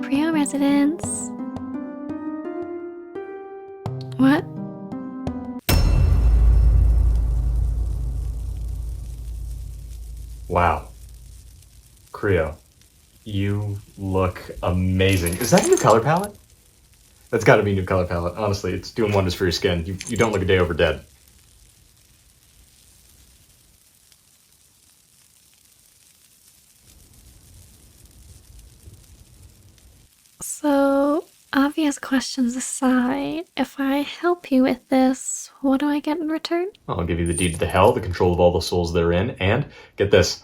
Kreo residence. What? Wow. Kreo, you look amazing. Is that a new color palette? That's gotta be a new color palette. Honestly, it's doing wonders for your skin. You don't look a day over dead. So, obvious questions aside, if I help you with this, what do I get in return? I'll give you the deed to the hell, the control of all the souls therein, and, get this,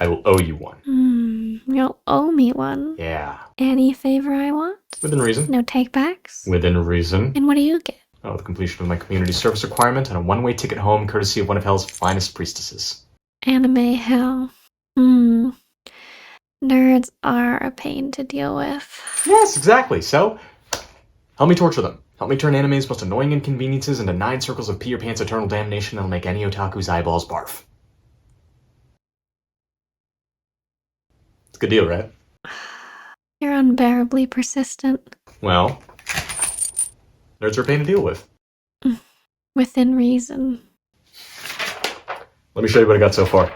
I will owe you one. You'll owe me one. Yeah. Any favor I want? Within reason. No takebacks? Within reason. And what do you get? Oh, the completion of my community service requirement and a one-way ticket home courtesy of one of Hell's finest priestesses. Anime hell. Nerds are a pain to deal with. Yes, exactly. So, help me torture them. Help me turn anime's most annoying inconveniences into 9 circles of pee your pants eternal damnation that'll make any otaku's eyeballs barf. It's a good deal, right? You're unbearably persistent. Well, nerds are a pain to deal with. Within reason. Let me show you what I got so far.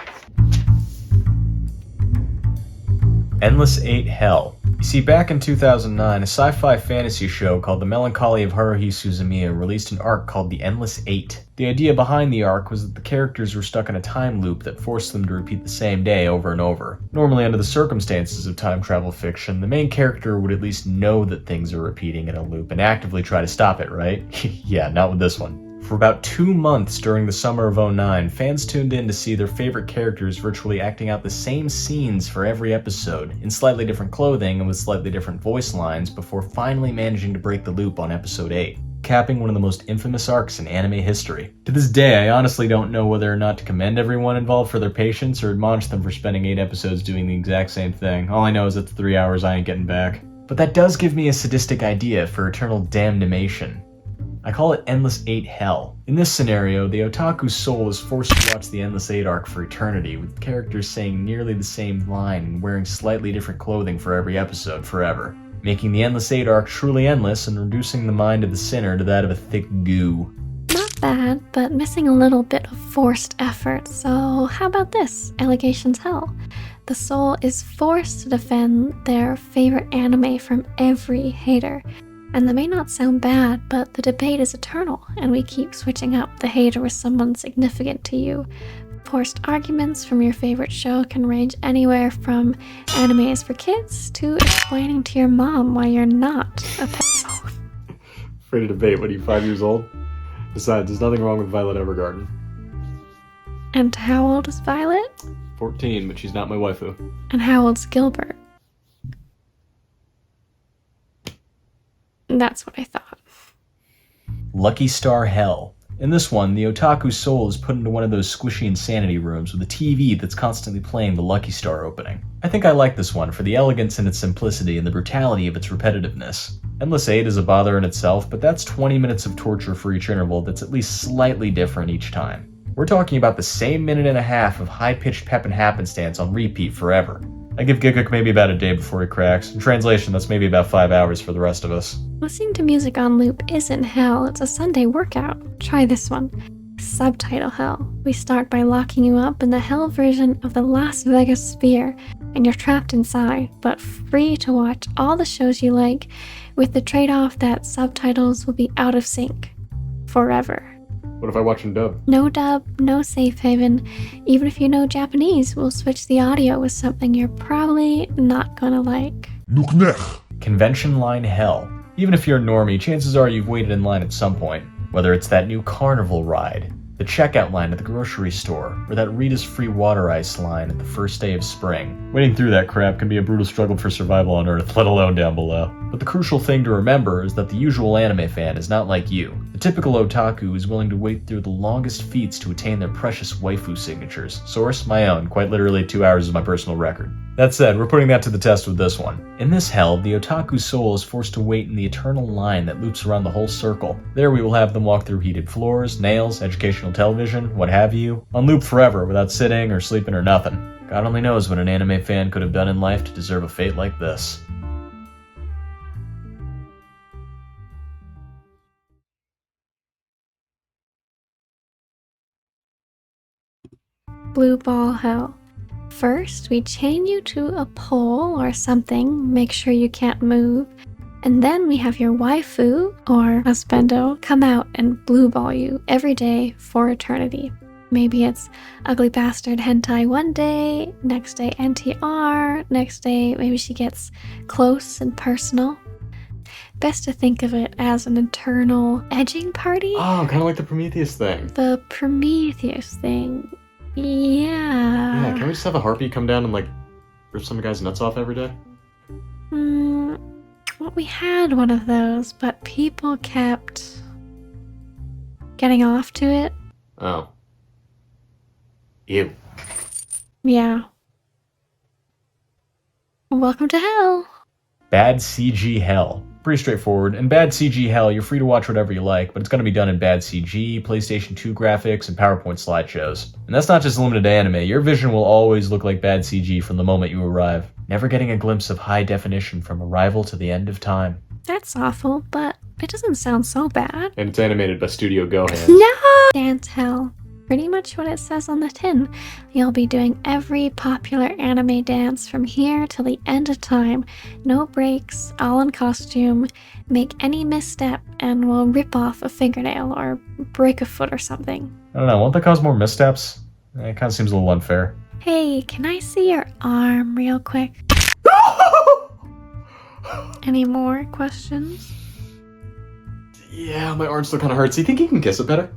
Endless 8 Hell. You see, back in 2009, a sci-fi fantasy show called The Melancholy of Haruhi Suzumiya released an arc called The Endless 8. The idea behind the arc was that the characters were stuck in a time loop that forced them to repeat the same day over and over. Normally, under the circumstances of time travel fiction, the main character would at least know that things are repeating in a loop and actively try to stop it, right? Yeah, not with this one. For about 2 months during the summer of '09, fans tuned in to see their favorite characters virtually acting out the same scenes for every episode, in slightly different clothing and with slightly different voice lines, before finally managing to break the loop on episode 8, capping one of the most infamous arcs in anime history. To this day, I honestly don't know whether or not to commend everyone involved for their patience or admonish them for spending 8 episodes doing the exact same thing. All I know is that's 3 hours I ain't getting back. But that does give me a sadistic idea for eternal damnation. I call it Endless 8 Hell. In this scenario, the otaku's soul is forced to watch the Endless 8 arc for eternity, with characters saying nearly the same line and wearing slightly different clothing for every episode forever, making the Endless 8 arc truly endless and reducing the mind of the sinner to that of a thick goo. Not bad, but missing a little bit of forced effort, so how about this? Allegation's hell. The soul is forced to defend their favorite anime from every hater. And that may not sound bad, but the debate is eternal, and we keep switching up the hater with someone significant to you. Forced arguments from your favorite show can range anywhere from anime is for kids to explaining to your mom why you're not a pet. Afraid to debate when you're 5 years old? Besides, there's nothing wrong with Violet Evergarden. And how old is Violet? 14, but she's not my waifu. And how old's Gilbert? That's what I thought. Lucky Star Hell. In this one, the otaku's soul is put into one of those squishy insanity rooms with a TV that's constantly playing the Lucky Star opening. I think I like this one for the elegance in its simplicity and the brutality of its repetitiveness. Endless 8 is a bother in itself, but that's 20 minutes of torture for each interval that's at least slightly different each time. We're talking about the same minute and a half of high-pitched pep and happenstance on repeat forever. I give Giguk maybe about a day before he cracks. In translation, that's maybe about 5 hours for the rest of us. Listening to music on loop isn't hell, it's a Sunday workout. Try this one. Subtitle hell. We start by locking you up in the hell version of the Las Vegas Sphere, and you're trapped inside, but free to watch all the shows you like, with the trade-off that subtitles will be out of sync. Forever. What if I watch in dub? No dub, no safe haven. Even if you know Japanese, we'll switch the audio with something you're probably not gonna like. Convention line hell. Even if you're a normie, chances are you've waited in line at some point. Whether it's that new carnival ride, the checkout line at the grocery store, or that Rita's free water ice line at the first day of spring. Waiting through that crap can be a brutal struggle for survival on Earth, let alone down below. But the crucial thing to remember is that the usual anime fan is not like you. The typical otaku is willing to wait through the longest feats to attain their precious waifu signatures. Source, my own, quite literally 2 hours is my personal record. That said, we're putting that to the test with this one. In this hell, the otaku's soul is forced to wait in the eternal line that loops around the whole circle. There we will have them walk through heated floors, nails, educational television, what have you, on loop forever without sitting or sleeping or nothing. God only knows what an anime fan could have done in life to deserve a fate like this. Blue ball hell. First, we chain you to a pole or something, make sure you can't move, and then we have your waifu or husbando come out and blue ball you every day for eternity. Maybe it's ugly bastard hentai one day, next day NTR, next day maybe she gets close and personal. Best to think of it as an eternal edging party. Oh, kind of like the Prometheus thing. The Prometheus thing. Yeah. Yeah, can we just have a harpy come down and, like, rip some guy's nuts off every day? Well, we had one of those, but people kept getting off to it. Oh. Ew. Yeah. Welcome to hell. Bad CG hell. Pretty straightforward. In bad CG hell, you're free to watch whatever you like, but it's going to be done in bad CG, PlayStation 2 graphics, and PowerPoint slideshows. And that's not just limited to anime. Your vision will always look like bad CG from the moment you arrive, never getting a glimpse of high definition from arrival to the end of time. That's awful, but it doesn't sound so bad. And it's animated by Studio Gohan. No! Dance hell. Pretty much what it says on the tin. You'll be doing every popular anime dance from here till the end of time. No breaks, all in costume. Make any misstep and we'll rip off a fingernail or break a foot or something. I don't know, won't that cause more missteps? It kind of seems a little unfair. Hey, can I see your arm real quick? Any more questions? Yeah, my arm still kind of hurts. Do you think you can kiss it better?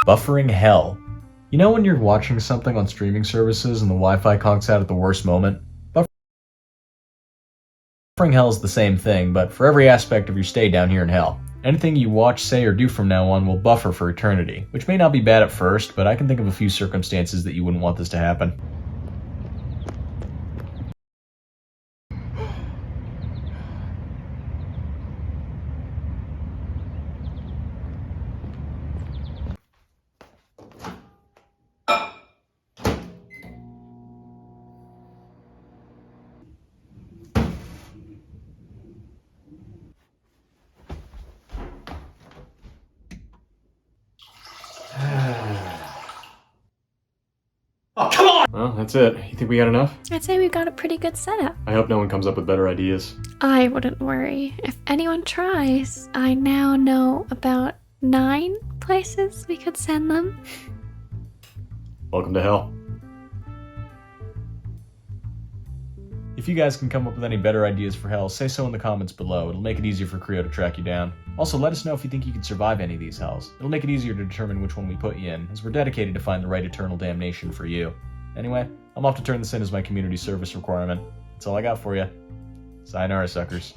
Buffering hell. You know when you're watching something on streaming services and the Wi-Fi conks out at the worst moment? Buffering hell is the same thing, but for every aspect of your stay down here in hell. Anything you watch, say, or do from now on will buffer for eternity, which may not be bad at first, but I can think of a few circumstances that you wouldn't want this to happen. Oh, come on! Well, that's it. You think we got enough? I'd say we've got a pretty good setup. I hope no one comes up with better ideas. I wouldn't worry. If anyone tries, I now know about 9 places we could send them. Welcome to hell. If you guys can come up with any better ideas for hell, say so in the comments below. It'll make it easier for Kreo to track you down. Also, let us know if you think you can survive any of these hells. It'll make it easier to determine which one we put you in, as we're dedicated to find the right eternal damnation for you. Anyway, I'm off to turn this in as my community service requirement. That's all I got for you. Sayonara, suckers.